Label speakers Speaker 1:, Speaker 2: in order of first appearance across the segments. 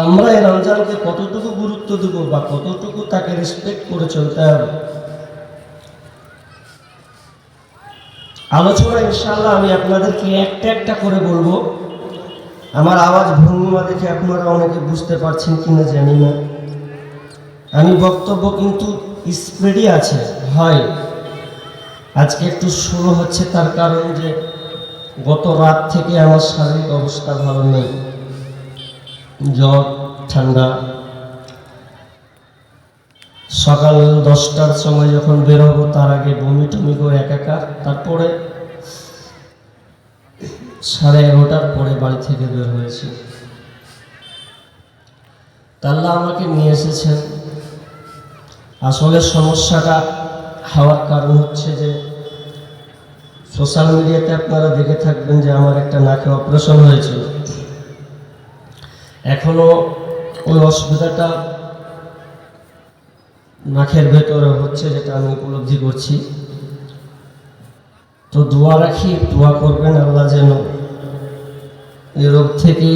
Speaker 1: আমরা এই রমজানকে কতটুকু গুরুত্ব দেব বা কতটুকু তাকে রেসপেক্ট করে চলতে হবে। আলোচনা ইনশাআল্লাহ আমি আপনাদেরকে একটা একটা করে বলবো। আমার আওয়াজ ভঙ্গিমা দেখে আপনারা অনেকে বুঝতে পারছেন কিনা জানি না। আমি বক্তব্য কিন্তু স্পিডই আছে হয়। আজকে একটু শুরু হচ্ছে তার কারণ যে গত রাত থেকে আমার শারীরিক অবস্থা ভালো নেই, জ্বর ঠান্ডা। সকাল 10টার সময় যখন বেরোবো তার আগে বমি টমি করে একাকার, তারপরে 11:30টার পরে বাড়ি থেকে বের হয়েছি। আল্লাহ আমাকে নিয়ে এসেছেন। আসলে সমস্যাটা হওয়ার কারণ হচ্ছে যে সোশ্যাল মিডিয়াতে আপনারা দেখে থাকবেন যে আমার একটা নাকে অপারেশন হয়েছিল। এখনো ওই অসুবিধাটা নাকের ভেতরে হচ্ছে, যেটা আমি উপলব্ধি করছি। তো দোয়া রাখি, দোয়া করবেন আল্লাহ যেন এই রোগ থেকে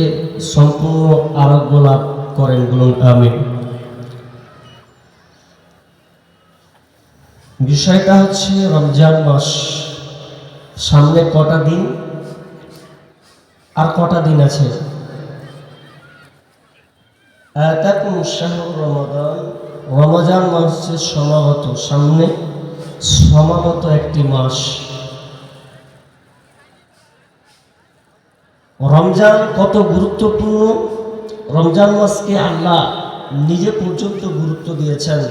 Speaker 1: সম্পূর্ণ আরোগ্য লাভ করেন, বলুন আমিন। বিষয়টা হচ্ছে রমজান মাস সামনে কটা দিন, আর কটা দিন আছে। রমজান মাস হচ্ছে সমাগত, সামনে সমাগত একটি মাস। রমজান কত গুরুত্বপূর্ণ, রমজান মাসকে আল্লাহ নিজে পর্যন্ত গুরুত্ব দিয়েছেন।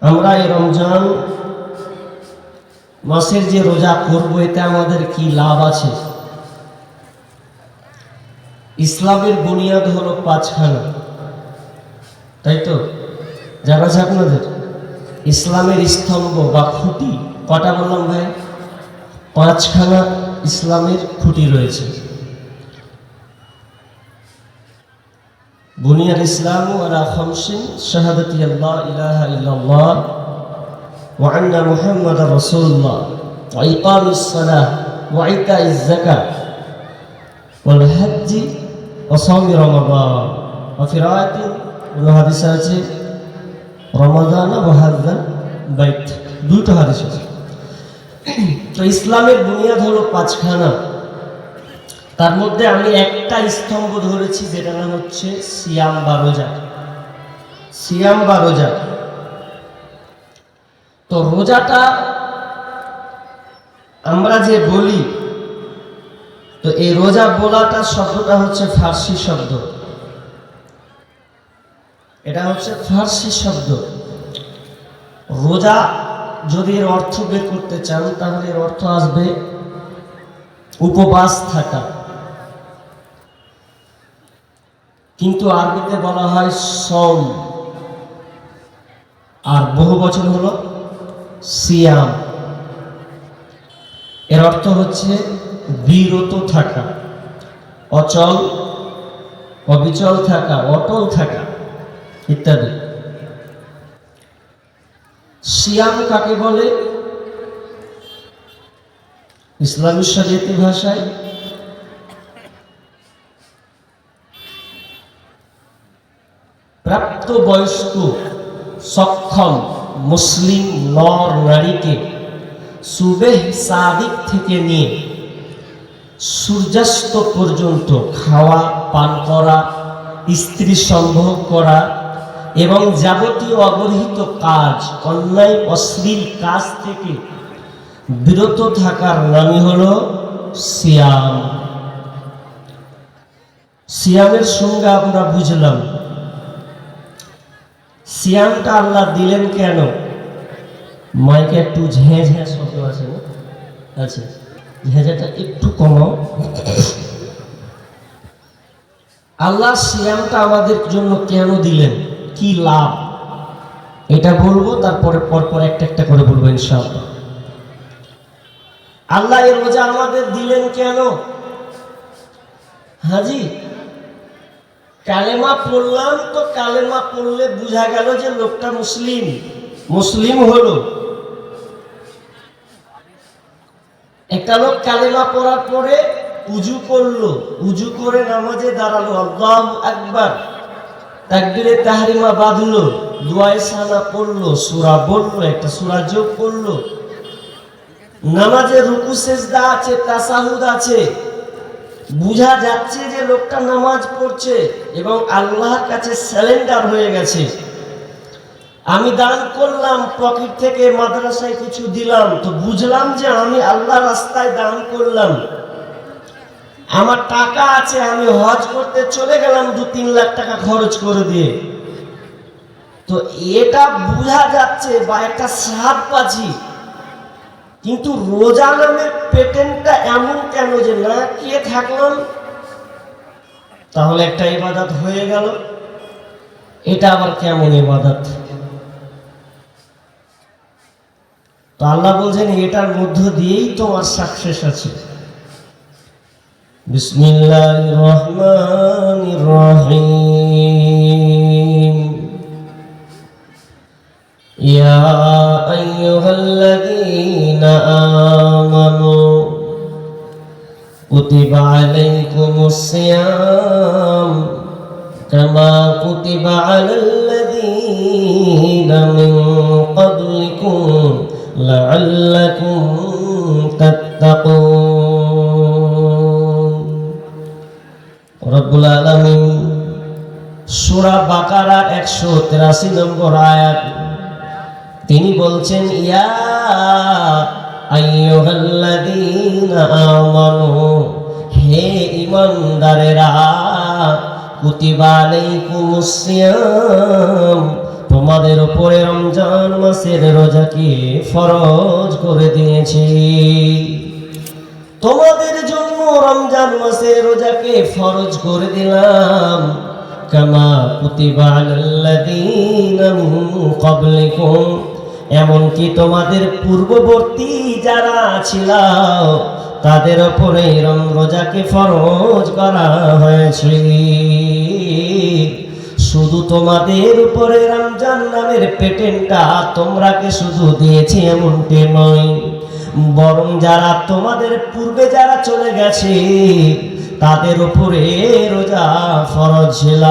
Speaker 1: আমরা এই রমজান মাসের যে রোজা করবো, এতে আমাদের কি লাভ আছে? ইসলামের বুনিয়াদ হলো 5খানা, তাই তো? জানা আছে আপনাদের? ইসলামের স্তম্ভ বা খুঁটি কটা বললাম ভাই? 5খানা ইসলামের খুঁটি রয়েছে। বুনিয়াল ইসলামু আলা খামসিন শাহাদাতি আল্লাহ ইলাহা ইল্লাল্লাহ ওয়া আন্না মুহাম্মাদার রাসূলুল্লাহ ওয়া ইকামিস সালাহ ওয়া ইতাইজ যাকাত ওয়াল হজ্জি ওয়া সাওমি রমাদান ওয়া ফি রাওয়ায়াতিন কোন হাদিসে আছে রমাদান ওয়া হাজ্জাল বাইত, দুটো হাদিস আছে। তো ইসলামের বুনিয়াদ হলো 5খানা। তার মধ্যে আমি একটা স্তম্ভ ধরেছি, যেটা নাম হচ্ছে সিয়াম বা রোজা। সিয়াম বা রোজা। তো রোজাটা আমরা যে বলি, তো এই রোজা বলাটা শব্দটা হচ্ছে ফার্সি শব্দ। এটা হচ্ছে ফার্সি শব্দ। রোজা যদি এর অর্থ বের করতে চান, তাহলে এর অর্থ আসবে উপবাস থাকা। কিন্তু আরবিতে বলা হয় সম, আর বহু বচন হলো সিয়াম। এর অর্থ হচ্ছে বিরত থাকা, অচল অবিচল থাকা, অটল থাকা ইত্যাদি। সিয়াম কাকে বলে? ইসলামী শরীয়তি ভাষায় প্রাপ্তবয়স্ক সক্ষম মুসলিম নর নারীকে সুবেহ সাদিক থেকে নিয়ে সূর্যাস্ত পর্যন্ত খাওয়া পান করা, স্ত্রী সম্ভোগ করা এবং যাবতীয় অগর্হিত কাজ, অন্যায় অশ্লীল কাজ থেকে বিরত থাকার নামই হলো সিয়াম। সিয়ামের সঙ্গে আমরা বুঝলাম। সিয়ামটা আল্লাহ দিলেন কেন? মাইকে একটু ঝেঁ ঝেঁ শব্দ আছে না? আচ্ছা, ঝেঁঝাটা একটু কমাও। আল্লাহ সিয়ামটা আমাদের জন্য কেন দিলেন, কি লাভ, এটা বলবো। তারপরে পরপর একটা একটা করে বলবো ইনশাআল্লাহ। আল্লাহ এই রোজা আমাদের দিলেন কেন? হাজি কালেমা পড়লাম, তো কালেমা পড়লে বোঝা গেল যে লোকটা মুসলিম, মুসলিম হলো। একটা লোক কালেমা পড়ার পরে উজু করলো, উজু করে নামাজে দাঁড়ালো, আল্লাহু আকবার, তাকবীরে তাহরিমা বাঁধলো, দুআয়ে সানা পড়লো, সূরা বললো, একটা সূরা যোগ করলো, নামাজে রুকু সেজদা আছে, তাসাহুদ আছে, বুঝা যাচ্ছে যে লোকটা নামাজ পড়ছে এবং আল্লাহর কাছে সারেন্ডার হয়ে গেছে। আমি দান করলাম, পকেট থেকে মাদ্রাসায় কিছু দিলাম, তো বুঝলাম যে আমি আল্লাহর রাস্তায় দান করলাম। আমার টাকা আছে, আমি হজ করতে চলে গেলাম 2-3 লাখ টাকা খরচ করে দিয়ে, তো এটা বোঝা যাচ্ছে বা একটা স্বাদ পাচ্ছি। কিন্তু রোজা নামের পেটেন্টটা এমন কেন যে না খেয়ে থাকলাম, তাহলে একটা ইবাদত হয়ে গেল, এটা আবার কেমন ইবাদত? তো আল্লাহ বলছেন এটার মধ্য দিয়েই তোমার সাকসেস আছে। বিসমিল্লাহির রহমানির রহিম। ইয়া আইয়ুহাল্লাযীনা আমানু কুতিবা আলাইকুমুস সিয়াম কামা কুতিবা আলাল্লাযীনা মিন ক্বাবলিকুম লাআল্লাকুম তাত্তাকুন। রব্বুল আলামিন সূরা বাকারা 183 নম্বর আয়াত তিনি বলছেন, ইয়া আইয়ুহাল্লাযীনা আমানু, হে ঈমানদারেরা, কুতিবা আলাইকুমুস সিয়াম, তোমাদের উপরে রমজান মাসের রোজাকে ফরজ করে দিয়েছি। তোমাদের জন্য রমজান মাসের রোজাকে ফরজ করে দিলাম। কামা কুতিবা আলাল্লাযীনা মিন ক্বাবলিকুম, এমনকি তোমাদের পূর্ববর্তী যারা ছিল তাদের উপরে রোজাকে ফরজ করা হয়েছে। শুধু তোমাদের উপরে রমজান নামের পেটেন্টটা তোমরাকে শুধু দিয়েছে এমনটি নয়, বরং যারা তোমাদের পূর্বে যারা চলে গেছে তাদের উপরে রোজা ফরজ ছিল।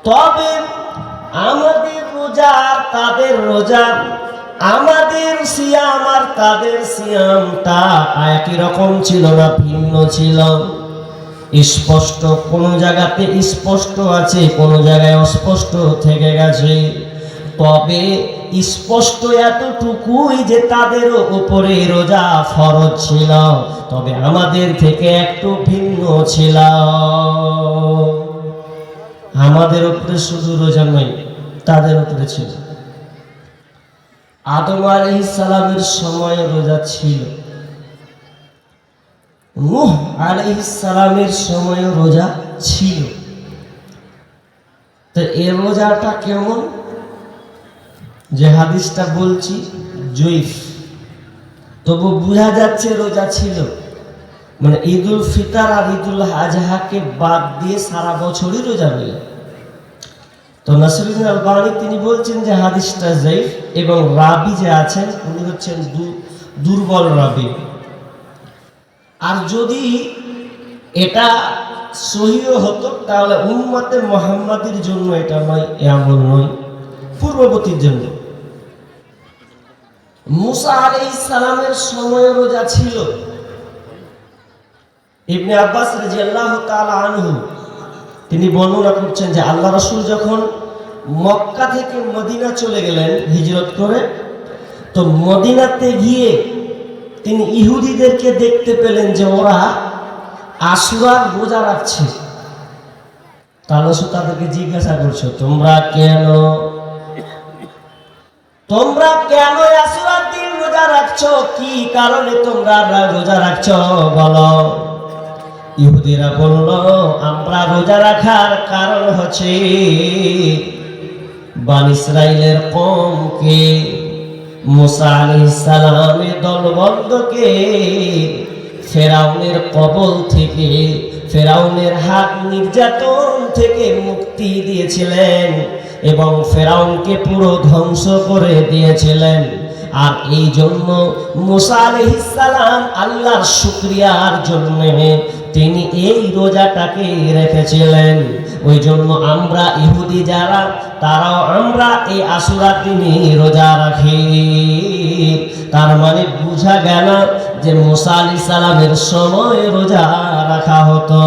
Speaker 1: তবে আমাদের রোজা আর তাদের রোজা, আমাদের সিয়াম আর তাদের সিয়ামটা একই রকম ছিল না, ভিন্ন ছিল। স্পষ্ট কোন জায়গাতে স্পষ্ট আছে, কোন জায়গায় অস্পষ্ট থেকে গেছে। তবে স্পষ্ট এতটুকুই যে তাদের উপরে রোজা ফরজ ছিল, তবে আমাদের থেকে একটু ভিন্ন ছিল। আমাদের উপরে শুধু রোজা নয়, তাদের উপরে ছিল। আদম আলাইহিস সালামের সময় রোজা ছিল, নূহ আলাইহিস সালামের সময় রোজা ছিল। তো এই রোজাটা কেমন, যে হাদিসটা বলছি জয়ীফ, তবু বোঝা যাচ্ছে রোজা ছিল। মানে ঈদুল ফিতর আর ঈদুল আজহাকে বাদ দিয়ে সারা বছরই রোজা রইল। তো নাসিরুদ্দিন আলবানী তিনি বলছেন যে হাদিসটা জয়ীফ এবং রাবি যে আছেন উনি হচ্ছেন দুর্বল রাবি। আর যদি এটা সহিহ হতো তাহলে উম্মতে মুহাম্মাদের জন্য এটা নয়, এ আমল নয়, পূর্ববর্তীর জন্য। মুসা আলাইহিস সালামের সময় রোজা ছিল। ইবনে আব্বাস রাদিয়াল্লাহু তাআলা আনহু তিনি বর্ণনা করছেন যে আল্লাহ রাসূল যখন মক্কা থেকে মদিনা চলে গেলেন হিজরত করে, তো মদিনাতে গিয়ে তিনি ইহুদিদেরকে দেখতে পেলেন যে ওরা আশুরার রোজা রাখছে। তাহলে তাদেরকে জিজ্ঞাসা করছো, তোমরা কেন আশুরার দিন রোজা রাখছো, কি কারণে তোমরা রোজা রাখছো বলো? ইহুদিরা বলল, আমরা রোজা রাখার কারণ হচ্ছে বনী ইসরাইলের কওমকে মুসা আলাইহিস সালামের দলবদ্ধকে ফেরাউনের কবল থেকে, ফেরাউনের হাত নির্যাতন থেকে মুক্তি দিয়েছিলেন এবং ফেরাউনকে পুরো ধ্বংস করে দিয়েছিলেন। আর এই জন্য মুসা আলাইহিস সালাম আল্লাহর শুকরিয়ার জন্য তিনি এই রোজাটাকে রেখেছিলেন। ওই জন্য আমরা ইহুদি যারা, তারাও আমরা এই আশুরার দিনে রোজা রাখি। তার মানে বোঝা গেল যে মুসা আলাইহিস সালামের সময় রোজা রাখা হতো।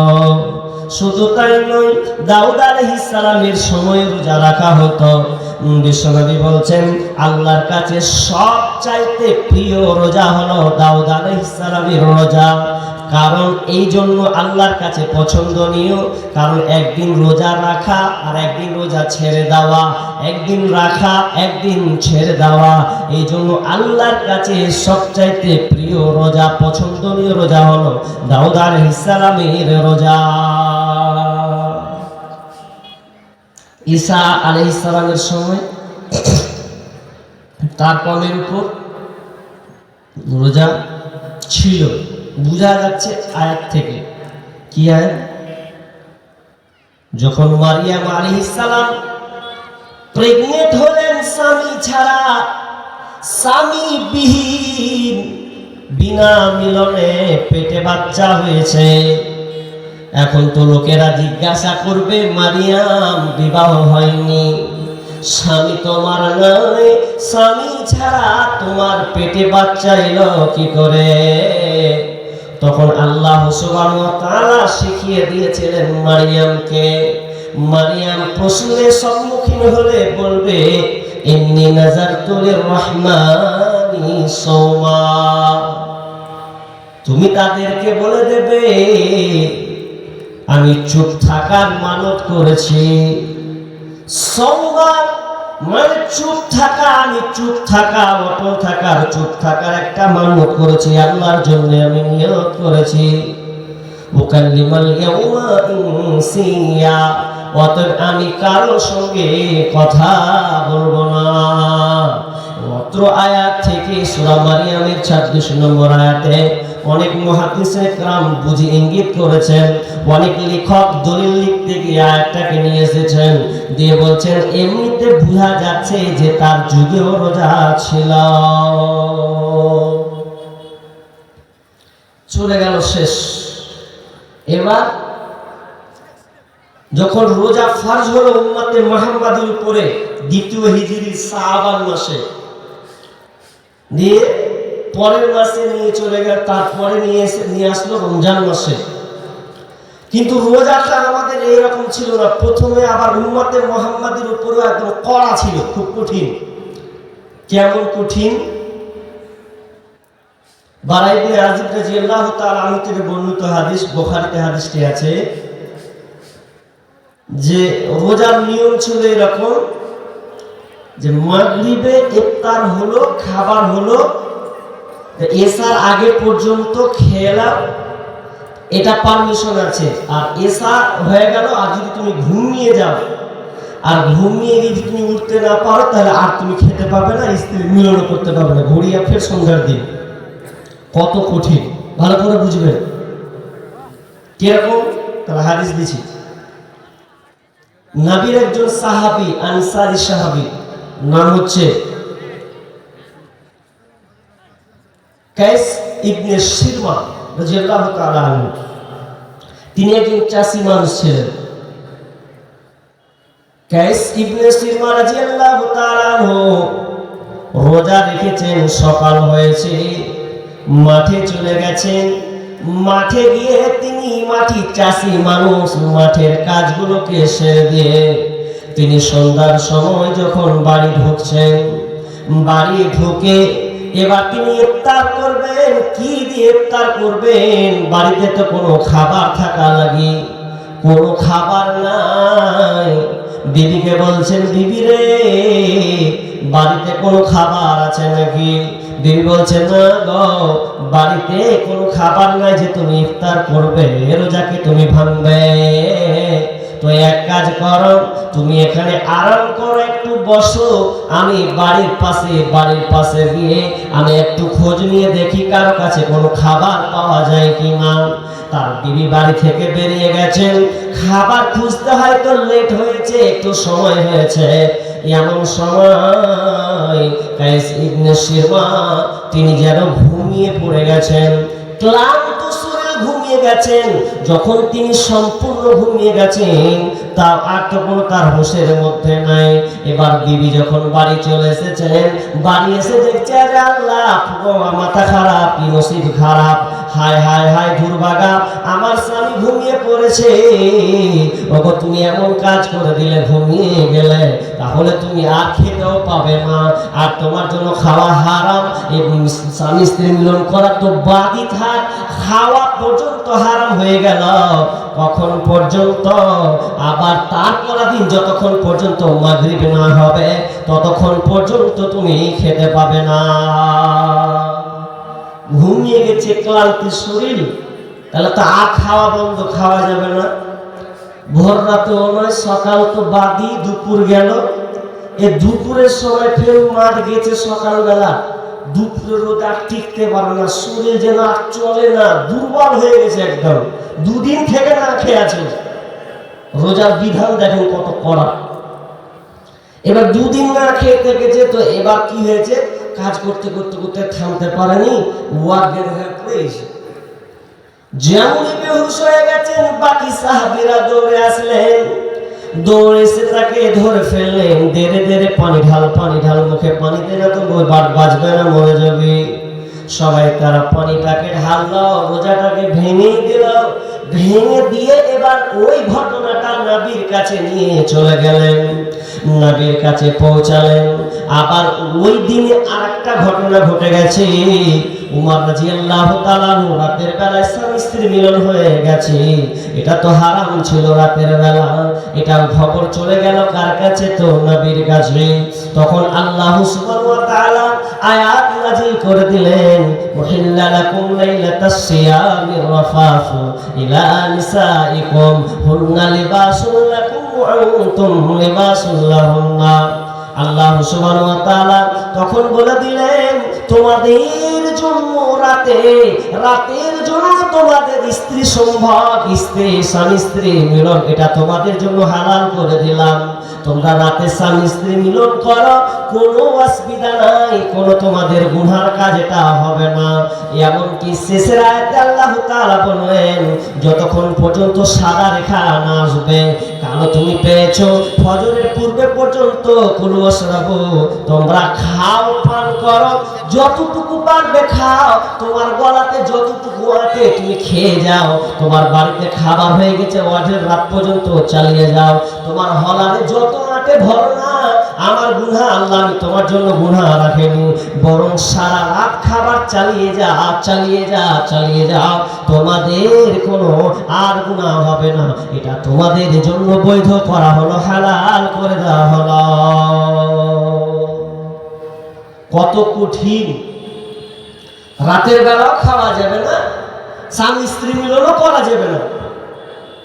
Speaker 1: শুধু তাই নয়, দাউদ আলাইহিস সালামের সময় রোজা রাখা হতো। বিশ্বনবী বলছেন আল্লাহর কাছে সবচাইতে প্রিয় রোজা হলো দাউদ আলাইহিস সালামের রোজা। কারণ এই জন্য আল্লাহর কাছে পছন্দনীয়, কারণ একদিন রোজা রাখা আর একদিন রোজা ছেড়ে দেওয়া, একদিন রাখা একদিন ছেড়ে দেওয়া, এই জন্য আল্লাহর কাছে সবচাইতে প্রিয় রোজা, পছন্দনীয় রোজা হলো দাউদ আলাইহিস সালামের রোজা। ঈসা আলাইহিস সালামের সময় তার কমের উপর রোজা ছিল, বোঝা যাচ্ছে আয়াত থেকে। কি আয়াত? যখন মারিয়াম আলাইহিস সালাম প্রেগনেন্ট হলেন স্বামী ছাড়া, স্বামী বিহীন, বিনা মিলনে পেটে বাচ্চা হয়েছে। এখন তো লোকেরা জিজ্ঞাসা করবে, মারিয়াম বিবাহ হয়নি, স্বামী তোমার নয়, স্বামী ছাড়া তোমার পেটে বাচ্চা এলো কি করে? তখন আল্লাহ সুবহানাহু ওয়া তাআলা শিখিয়ে দিয়েছিলেন মারিয়ামকে। মারিয়াম প্রশ্নের সম্মুখীন হলে বলবে, ইন্নী নাযারতু লির-রাহমানি সাওমা। তুমি তাদেরকে বলে দেবে আমি চুপ থাকার মানত করেছি। সাওমা মানে চুপ থাকা, আমি চুপ থাকা, অটল থাকার, চুপ থাকার একটা মানত করেছি, আল্লাহর জন্য আমি নিয়ত করেছি। উকাল্লিমাল ইয়াউমা ইনসিয়া, অতএব আমি কারোর সঙ্গে কথা বলবো না। অত্র আয়াত থেকে সূরা মারিয়ামের 26 নম্বর আয়াতে অনেক মুহাদ্দিসে কেরাম বুঝি ইঙ্গিত করেছেন, অনেক লেখক দলিল লিখতে গিয়ে আয়াতটাকে নিয়ে এসেছেন, দিয়ে বলছেন এমনিতে বোঝা যাচ্ছে যে তার যুগেও রোজা ছিল। চলে গেল শেষ। এবার যখন রোজা ফরজ হলো উম্মতে মুহাম্মাদের উপরে দ্বিতীয় হিজরি শাবান মাসে, দিয়ে পরের মাসে নিয়ে চলে গেল, তারপরে নিয়ে আসলো রমজান মাসে। কিন্তু রোজাটা আমাদের এইরকম ছিল না। প্রথমে আবার উম্মতে মুহাম্মাদের উপরে একদম কড়া ছিল, খুব কঠিন। কেমন কঠিন? বারা ইবনে আযিব রাদিয়াল্লাহু তাআলা আনহু থেকে বর্ণিত হাদিস, বুখারীতে হাদিসটি আছে, যে রোজার নিয়ম ছিল এরকম যে মাগরিবে ইফতার হলো, খাবার হলো, এশার আগে পর্যন্ত খেলাম, এটা পারমিশন আছে। আর এশা হয়ে গেল, আর যদি তুমি ঘুমিয়ে যাও, আর ঘুমিয়ে গিয়ে যদি তুমি উঠতে না পারো, তাহলে আর তুমি খেতে পাবে না, স্ত্রী মিলন করতে পারবে না, ঘুরিয়ে ফের সন্ধ্যার দিন। কত কঠিন, ভালো করে বুঝবেন। কিরকম? তাহলে হাদিস দিচ্ছি। নবীর একজন সাহাবী, আনসারী সাহাবী, নাম হচ্ছে কায়েস ইবনে শিরমা রাদিয়াল্লাহু তাআলা আনহু। তিনি একজন চাষী মানুষ ছিলেন। কায়েস ইবনে শিরমা রাদিয়াল্লাহু তাআলা আনহু রোজা রেখেছেন, সকাল হয়েছে, মাঠে চলে গেছেন। মাঠে গিয়ে তিনি, মাটি চাষী মানুষ, মাঠের কাজগুলোকে সেরে দিয়ে তিনি সন্ধ্যার সময় যখন বাড়ি ঢুকছেন, বাড়ি ঢুকে এবার তিনি ইফতার করবেন। কি দিয়ে ইফতার করবেন? বাড়িতে তো কোনো খাবার থাকা লাগে, কোনো খাবার নাই। বিবিকে বলছেন, বিবি রে, বাড়িতে কোনো খাবার আছে নাকি? বিবি বলছে, না গো, বাড়িতে কোনো খাবার নাই যে তুমি ইফতার করবে, রোজাকে তুমি ভাঙবে। তো এক কাজ করো, তুমি এখানে আরাম করো, একটু বসো, আমি বাড়ির পাশে গিয়ে আমি একটু খোঁজ নিয়ে দেখি কারো কাছে কোনো খাবার পাওয়া যায় কিনা। তার বিবি বাড়ি থেকে বেরিয়ে গেছেন, খাবার খুঁজতে হয়তো লেট হয়েছে, একটু সময় হয়েছে। এমন সময় কায়েস ইবনে শিরমা তিনি যেন ঘুমিয়ে পড়ে গেছেন, ক্লান্ত সুরে ঘুমিয়ে গেছেন। যখন তিনি সম্পূর্ণ ঘুমিয়ে গেছেন তার আর তখন তার হুঁশের মধ্যে নাই। এবার বিবি যখন বাড়ি চলে এসেছেন, বাড়ি এসে দেখছে আরে আল্লাহ, মাথা খারাপ, কি নসিব খারাপ, হায় হায় হায় দুর্ভাগা, আমার স্বামী ঘুমিয়ে পড়েছে। ওগো তুমি এমন কাজ করে দিলে, ঘুমিয়ে গেলে, তাহলে তুমি আর খেতেও পাবে না, আর তোমার জন্য খাওয়া হারাম। এবং স্বামী স্ত্রী মিলন করা তো বাদই থাক, খাওয়া পর্যন্ত হারাম হয়ে গেল। কখন পর্যন্ত? আবার তারপর দিন যতক্ষণ পর্যন্ত মাগরিব না হবে ততক্ষণ পর্যন্ত তুমি খেতে পাবে না। ঘুমিয়ে গেছে, ক্লান্তি শরীর, তাহলে তো আর খাওয়া বন্ধ, খাওয়া যাবে না। ভোর রাতেও নয়, সকাল তো বাদই, দুপুর গেল। এ দুপুরের সময় ফের মাঠ গেছে সকালবেলা, দুপুরের রোদ আর টিকতে পারে না, শরীর যেন আর চলে না, দুর্বল হয়ে গেছে একদম। দুদিন থেকে না খেয়ে আছে। রোজার বিধান দেখেন কত কড়া। এবার দুদিন না খেয়ে থেকেছে, তো এবার কি হয়েছে, কাজ করতে করতে করতে থামতে পারেনি, ওয়ার্ডের হয়ে পড়েছে। যেমনই বেহুশ হয়ে গেছেন, বাকি সাহাবীরা দৌড়ে আসলেন, দৌড়ে এসে তাকে ধরে ফেললেন। দেরে দেরে পানি ঢাল, পানি ঢাল, মুখে পানি দিলে তো বাঁচবে না, মরে যাবে। সবাই তারা পানিটাকে ঢাললো, রোজাটাকে ভেঙে দিল। ভেঙে দিয়ে এবার ওই ঘটনাটা নবীর কাছে নিয়ে চলে গেলেন, নবীর কাছে পৌঁছালেন। আবার ওই দিনে আরেকটা ঘটনা ঘটে গেছে। উমর রাদিয়াল্লাহু তাআলা রাতের বেলায় স্বামী স্ত্রী মিলন হয়ে গেছে, এটা তো হারাম ছিল রাতের বেলা। এটা খবর চলে গেল কার কাছে? তো নবীর কাছে। তখন আল্লাহ সুবহানাহু ওয়া তাআলা আয়াত নাযিল করে দিলেন, উহিল্লা লাকুম লাইলাতাস সিয়ামির রাফাসু ইলা নিসাইকুম হুন্না লিবাসুল লাকুম ওয়া আনতুম লিবাসুল লাহুন্না। আল্লাহ সুবহানাহু ওয়া তাআলা তখন বলে দিলেন, তোমাদের জন্য রাতের জন্য তোমাদের স্ত্রী সম্ভব, স্বামী স্ত্রী মিলন, এটা তোমাদের জন্য হালাল করে দিলাম। তোমরা রাতে স্বামী স্ত্রী মিলন করো, কোনো অসুবিধা নাই, কোনো তোমাদের গুনার কাজ এটা হবে না। এমনকি শেষের আয়াতে আল্লাহ তাআলা বললেন, যতক্ষণ পর্যন্ত সাদা রেখা না আসবে, কালো তুমি পেয়েছো, ফজরের পূর্বে পর্যন্ত কুলু ওয়াশরাবু, তোমরা খাও, পান করো, যতটুকু পারবে খাও, তোমার গলাতে যতটুকু আটে তুমি খেয়ে যাও। তোমার বাড়িতে খাবার হয়ে গেছে, ওয়াজের রাত পর্যন্ত চালিয়ে যাও। তোমার হলারে যত আটে ভরো না, আমার গুনাহ আল্লাহ আমি তোমার জন্য গুনাহ রাখেনি, বরং সারা রাত খাবার চালিয়ে যাও, চালিয়ে যাও, চালিয়ে যাও, তোমাদের কোনো আর গুনাহ হবে না। এটা তোমাদের জন্য বৈধ করা হলো, হালাল করে দেওয়া হলো। কত কঠিন! রাতের বেলাও খাওয়া যাবে না, স্বামী স্ত্রী মিলনও করা যাবে না,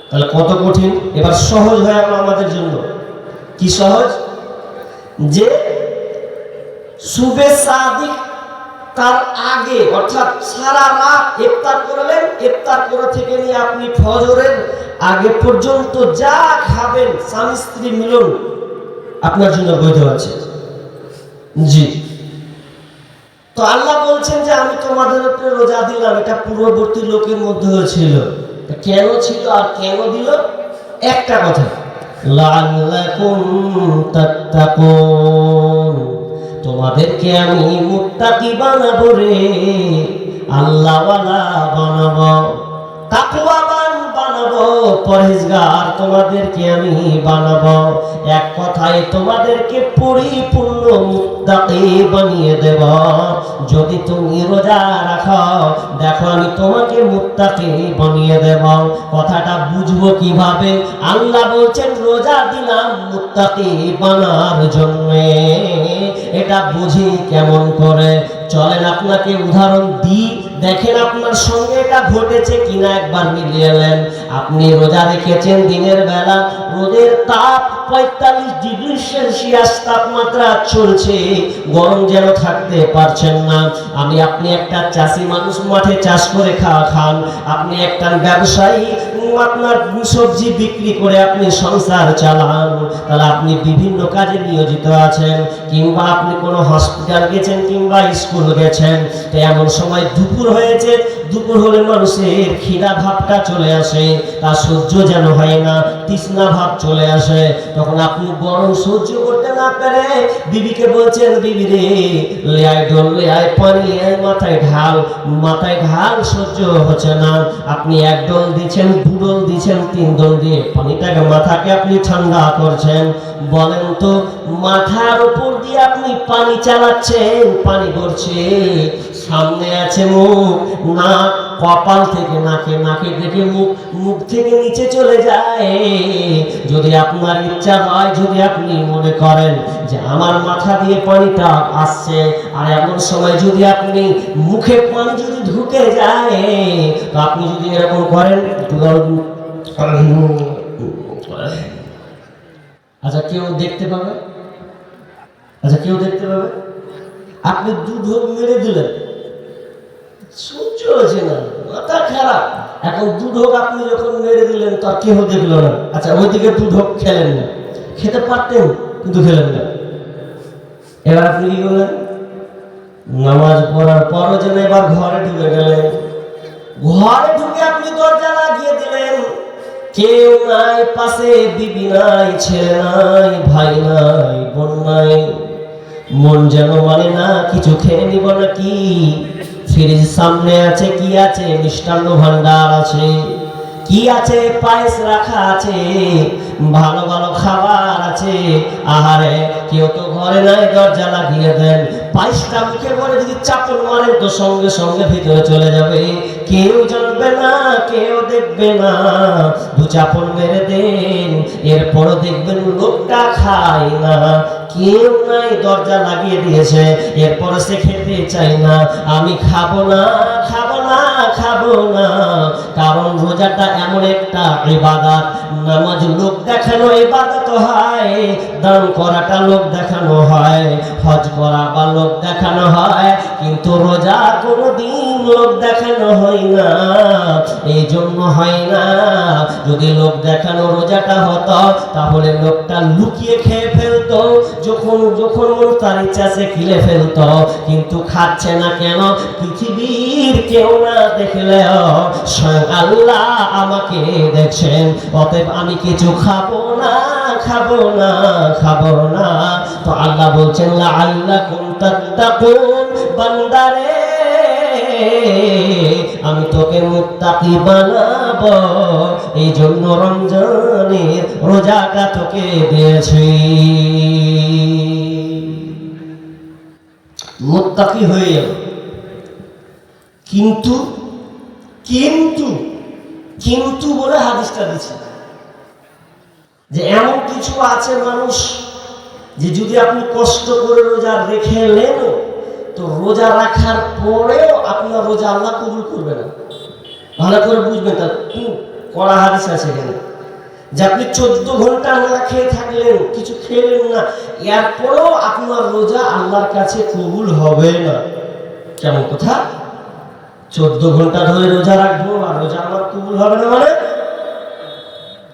Speaker 1: তাহলে কত কঠিন। এবার সহজ হয়ে গেল আমাদের জন্য। কি সহজ? যে সুবে সাদিক তার আগে, অর্থাৎ সারা রাত ইফতার করলেন, ইফতার করা থেকে নিয়ে আপনি ফজরের আগে পর্যন্ত যা খাবেন, স্বামী স্ত্রী মিলন আপনার জন্য বৈধ আছে। জি, তো আল্লাহ বলছেন যে আমি তোমাদের উপরে রোজা দিলাম। এটা পূর্ববর্তী লোকের মধ্যে ছিল। কেন ছিল আর কেন দিল? একটা কথা, লাআল্লাকুম তাত্তাকুন, তোমাদেরকে আমি মুত্তাকি বানাবো রে, আল্লাহওয়ালা বানাবো, তাকওয়াবান বানাবো, পরহেজগার তোমাদেরকে আমি বানাবো। এক কথায় তোমাদেরকে পরিপূর্ণ মুত্তাকি বানিয়ে দেব। যদি তুমি রোজা রাখো, দেখো আমি তোমাকে মুত্তাকি বানিয়ে দেব। কথাটা বুঝবো কিভাবে? আল্লাহ বলছেন রোজা দিলাম মুত্তাকি বানার জন্য। এটা বুঝি কেমন করে? চলেন আপনাকে উদাহরণ দিই, দেখেন আপনার সঙ্গে এটা ঘটেছে কিনা, একবার মিলিয়ে নেন। আপনি রোজা রেখেছেন দিনের বেলা, রোদের তাপ 45 ডিগ্রি সেলসিয়াস তাপমাত্রা চলছে, গরম যেন থাকতে পারছেন না। আপনি একটা চাষি মানুষ, মাঠে চাষ করে খান। আপনি একটা ব্যবসায়ী, কিংবা আপনার সবজি বিক্রি করে আপনি সংসার চালান, তাহলে আপনি বিভিন্ন কাজে নিয়োজিত আছেন, কিংবা আপনি কোনো হসপিটাল গেছেন কিংবা স্কুল গেছেন, তো এমন সময় দুপুর হয়েছে, দুপুর হলে মানুষের খিদা ভাবটা চলে আসে, তা সহ্য যেন হয় না, তৃষ্ণা ভাব চলে আসে। তখন আপনি গরম সহ্য করতে না পেরে বিবিকে বলছেন, বিবি রে লে আয় ডোল, লে আয় পানি, লে আয় মাথায় ঢাল, মাথায় ঢাল, সহ্য হচ্ছে না। আপনি এক ডোল দিচ্ছেন, দু ডোল দিচ্ছেন, তিন ডোল দিয়ে পানিটাকে মাথাকে আপনি ঠান্ডা করছেন। বলেন তো, মাথার উপর দিয়ে আপনি পানি চালাচ্ছেন, পানি পড়ছে, সামনে আছে মুখ, নাক, কপাল থেকে নাকে, নাকে থেকে মুখ, মুখ থেকে নিচে চলে যায়। যদি আপনার ইচ্ছা হয়, যদি আপনি মনে করেন যে আমার মাথা দিয়ে পানিটা আসছে, আর এমন সময় যদি আপনি মুখে পানি যদি ঢুকে যায়, তো আপনি যদি এরকম করেন, আচ্ছা কেউ দেখতে পাবে? আচ্ছা কেউ দেখতে পাবে? আপনি দুধ মেরে দিলেন, সহ্য হচ্ছে না, মাথা খারাপ। এখন দুধ আপনি যখন মেরে দিলেন, তার কেউ দেখলো না। আচ্ছা ওইদিকে দুধ খেলেন না, খেতে পারতেন কিন্তু খেলেন না। এবার আপনি কি করলেন? নামাজ পড়ার পরও যেন এবার ঘরে ঢুকে গেলেন, ঘরে ঢুকে আপনি দরজা লাগিয়ে দিলেন, কেউ নাই পাশে, বিবি নাই, ছেলে নাই, ভাই নাই, বোন নাই। মন যেন মানে না কিছু খেয়ে নিব নাকি। ফ্রিজ সামনে আছে, কি আছে? মিষ্টান্ন ভান্ডার আছে, কি আছে? পায়েস রাখা আছে, ভালো ভালো খাবার আছে। আহারে কেউ তো ঘরে নাই, দরজা লাগিয়ে দেন। পায়েসটা মুখে ভরে যদি চাপড় মারেন, তো সঙ্গে সঙ্গে ভিতরে চলে যাবে, কেউ জানবে না, কেউ দেখবে না। দু চাপড় মেরে দেন, এরপরও দেখবেন লোকটা খায় না, কেউ নাই, দরজা লাগিয়ে দিয়েছে, এরপর সে খেতে চাই না। আমি খাবো না, খাবো না, খাবো না। কারণ রোজাটা এমন একটা ইবাদত, নামাজ লোক দেখানো ইবাদত হয়, দান করাটা লোক দেখানো হয়, হজ করা বা লোক দেখানো হয়, কিন্তু রোজা কোনোদিন লোক দেখানো হয় না। এই জন্য হয় না। যদি লোক দেখানো রোজাটা হতো, তাহলে লোকটা লুকিয়ে খেয়ে ফেলতো, যখন যখন মন তার ইচ্ছা সে খেলে ফেলতো। কিন্তু খাচ্ছে না কেন? পৃথিবীর কেউ না দেখলেও স্বয়ং আল্লাহ আমাকে দেখছেন, অতএব আমি কিছু খাবো না, খাবো না, খাবো না। তো আল্লাহ বলছেন, লাআল্লাকুম তাত্তাকুন, বান্দারে আমি তোকে মুত্তাকি বানাবো, এই জন্য রমজানের রোজাটা তোকে দিয়েছি। মুত্তাকি হয়ে যাবে। কিন্তু কিন্তু কিন্তু বলে হাদিসটা দিচ্ছে যে এমন কিছু আছে মানুষ, যে যদি আপনি কষ্ট করে রোজা রেখে নেন, তো রোজা রাখার পরেও আপনার রোজা আল্লাহ কবুল করবে না। ভালো করে বুঝবেন, তার কড়া হাদিস আছে এখানে, যে আপনি 14 ঘন্টা না খেয়ে থাকলেন, কিছু খেলেন না, এরপরেও আপনার রোজা আল্লাহর কাছে কবুল হবে না। কেমন কথা? 14 ঘন্টা ধরে রোজা রাখবো আর রোজা আমার কবুল হবে না মানে?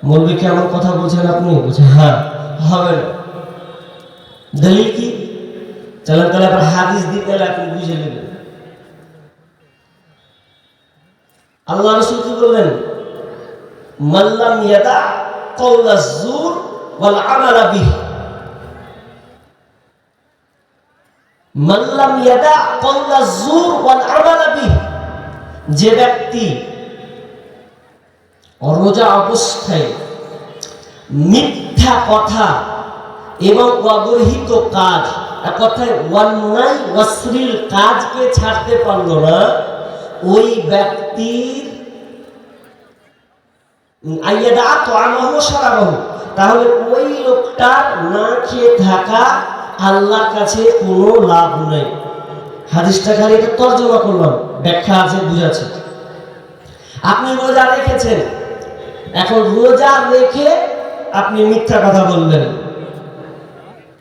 Speaker 1: মৌলবি কেমন কথা বলছেন আপনি? বলছেন হ্যাঁ হবে না। দলিল কি? চলেন তাহলে আবার হাদিস দিতে আপনি বুঝে নেবেন। আল্লাহ রাসূল কি বললেন? মাল্লাম ইয়াদা কওলা যুর ওয়াল আমালা বিহি, মাল্লাম ইয়াদা কওলা যুর ওয়াল আমালা বিহি, যে ব্যক্তি রোজা অবস্থায় মিথ্যা কথা এবং অবহিত কাজ, এক কথায় অন্যায় অশ্লীল কাজকে ছাড়তে পারলো না, ওই ব্যক্তির আইয়াদা তাআমাহু শারাবাহু, তাহলে ওই লোকটার না খেয়ে থাকা আল্লাহর কাছে কোনো লাভ নেই। হাদিসটা খালি এটা তর্জমা করলাম, ব্যাখ্যা আছে, বুঝাচ্ছে। আপনি রোজা রেখেছেন, এখন রোজা রেখে আপনি মিথ্যা কথা বললেন,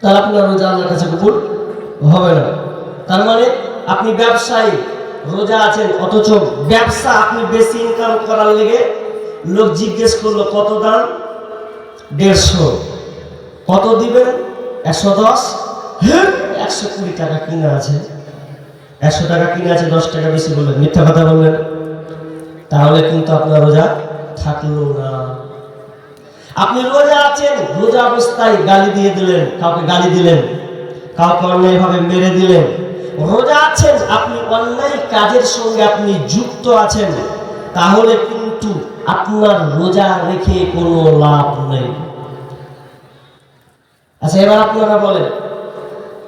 Speaker 1: তাহলে আপনার রোজা আল্লাহর কাছে কবুল হবে না। তার মানে আপনি ব্যবসায়ী, রোজা আছেন, অথচ ব্যবসা আপনি বেশি ইনকাম করার লেগে লোক জিজ্ঞেস করলো কত দাম, 150। কত দিবেন? 110। হ্যাঁ, 120 টাকা কিনা আছে, 100 টাকা কিনে আছে, 10 টাকা বেশি বললেন, মিথ্যা কথা বললেন, তাহলে কিন্তু আপনার রোজা থাকলো না। আপনি রোজা আছেন, রোজা অবস্থায় গালি দিয়ে দিলেন, কাউকে গালি দিলেন, কাউকে অন্যায়ভাবে মেরে দিলেন। রোজা আছেন, আপনি অন্যায় কাজের সঙ্গে আপনি যুক্ত আছেন, তাহলে কিন্তু আপনার রোজা রেখে কোনো লাভ নেই। আচ্ছা, এবার আপনারা বলেন,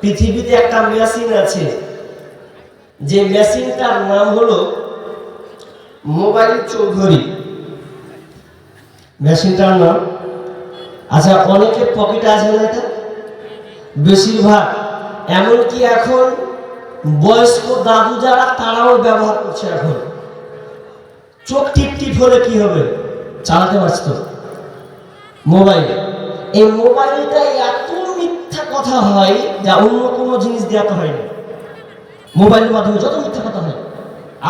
Speaker 1: পৃথিবীতে একটা মেশিন আছে, যে মেশিনটার নাম হলো মোবাইল চৌধুরী। মেশিনটার নাম, আচ্ছা, অনেকের পকেটে আছে না এটা? বেশিরভাগ, এমনকি এখন বয়স্ক দাদু যারা তারাও ব্যবহার করছে। এখন চোখ টিপ টিপ হলে কি হবে? চালাতে পারছ মোবাইল। এই মোবাইলটা এত মিথ্যা কথা হয় যা অন্য কোনো জিনিস দেওয়া হয় না। মোবাইলের মাধ্যমে যত মিথ্যা কথা হয়,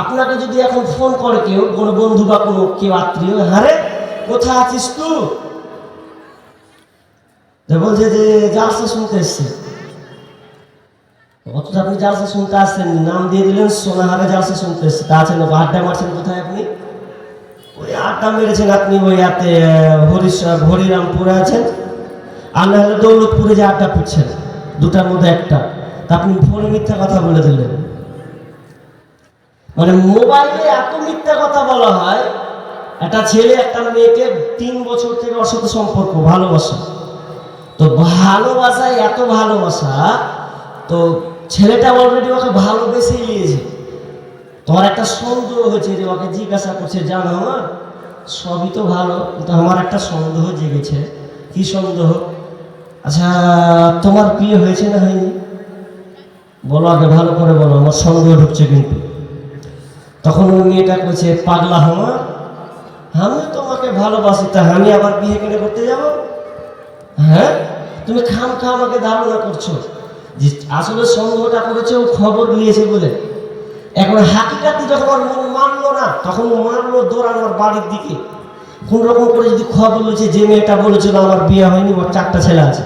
Speaker 1: আপনাকে যদি এখন ফোন করে কেউ, কোনো বন্ধু বা কোনো কেউ আত্মীয়, হারে কোথায় আছিস তুই, বলছে যে জালসা শুনতে এসছে। অথচ আপনি জালসা শুনতে আসছেন, নাম দিয়ে দিলেন সোনাহারে জালসা শুনতে এসছে। তা আছেন আড্ডা মারছেন কোথায়? আপনি ওই আড্ডা মেরেছেন, আপনি ওই হাতে হরিরামপুরে আছেন, আর না হলে দৌলতপুরে যে আড্ডা পিটছেন, দুটার মধ্যে একটা। তা আপনি ফোনে মিথ্যা কথা বলে দিলেন। মানে মোবাইলে এত মিথ্যা কথা বলা হয়। একটা ছেলে একটা মেয়েকে 3 বছর থেকে ওর সাথে সম্পর্ক, ভালোবাসা, তো ভালোবাসায় এত ভালোবাসা, তো ছেলেটা অলরেডি ওকে ভালোবেসেই নিয়েছে। তোমার একটা সন্দেহ হয়েছে, যে ওকে জিজ্ঞাসা করছে, জানো আমার সবই তো ভালো, কিন্তু আমার একটা সন্দেহ জেগেছে। কি সন্দেহ? আচ্ছা, তোমার বিয়ে হয়েছে না হয়নি? বলো আগে, ভালো করে বলো, আমার সন্দেহ ঢুকছে কিন্তু। তখন ওই মেয়েটা বলছে, পাগলা আমার, আমি তোমাকে ভালোবাসি, তা আমি আবার বিয়ে কেন করতে যাব? হ্যাঁ, তুমি খামখা আমাকে ধারণা করছো যে আসলে সন্দেহটা করেছে ও খবর নিয়েছে বলে। এখন হাকিকাতে যখন ওর মন মানলো না, তখন মানলো দৌড়ানোর বাড়ির দিকে। কোন রকম করে যদি খবর বলেছে যে মেয়েটা বলেছিল আমার বিয়ে হয়নি, ওর 4টা ছেলে আছে,